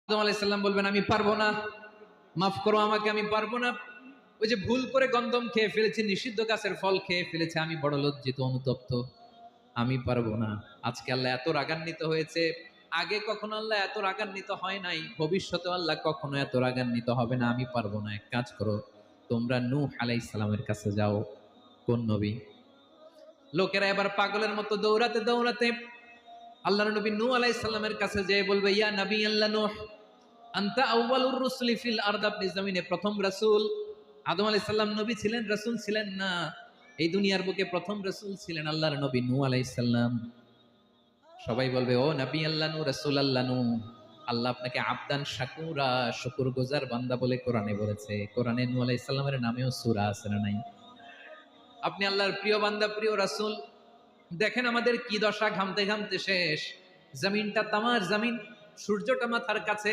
আদম আলাইহিস সালাম বলবেন আমি পারবো না, মাফ করো আমাকে, আমি পারবো না। ওই যে ভুল করে গন্ধম খেয়ে ফেলেছি, নিষিদ্ধ গাছের ফল খেয়ে ফেলেছে, আমি বড় লজ্জিত অনুতপ্ত, আমি পারবো না। আজকে আল্লাহ এত রাগান্বিত হয়েছে, আগে কখনো আল্লাহ এত রাগান্বিত হয় নাই, ভবিষ্যতে আল্লাহ কখনো এত রাগান্বিত হবে না। আমি পারবো না, এক কাজ করো, তোমরা নূহ আলাইহিস সালামের কাছে যাও। কোন নবী? লোকেরা এবার পাগলের মতো দৌড়াতে দৌড়াতে আল্লাহর নবী নূহ আলাইহিস সালামের কাছে যেয়ে বলবে, ইয়া নবী আল্লাহ নূহ, আনতা আউয়ালুর রুসুলি ফিল আরদ, আপনি জমিনে প্রথম রাসূল। আদম আলাইহিস সালাম নবী ছিলেন, রাসূল ছিলেন না। এই দুনিয়ার বুকে প্রথম রাসূল ছিলেন আল্লাহর নবী নূহ আলাইহিস সালাম। সবাই বলবে, ও নবী আল্লাহ নূহ, রাসূল আল্লাহ নূহ, আল্লাহ আপনাকে আবদান শাকুরা, শুকরগুজার বান্দা বলে কোরআনে বলেছে। কোরআনে নূহ আলাইহিস সালামের নামেও সূরা আছে না নাই? আপনি আল্লাহর প্রিয় বান্দা, প্রিয় রাসূল। দেখেন আমাদের কি দশা, ঘামতে ঘামতে শেষ। জমিনটা তামার জমিন, সূর্যটা মাথার কাছে।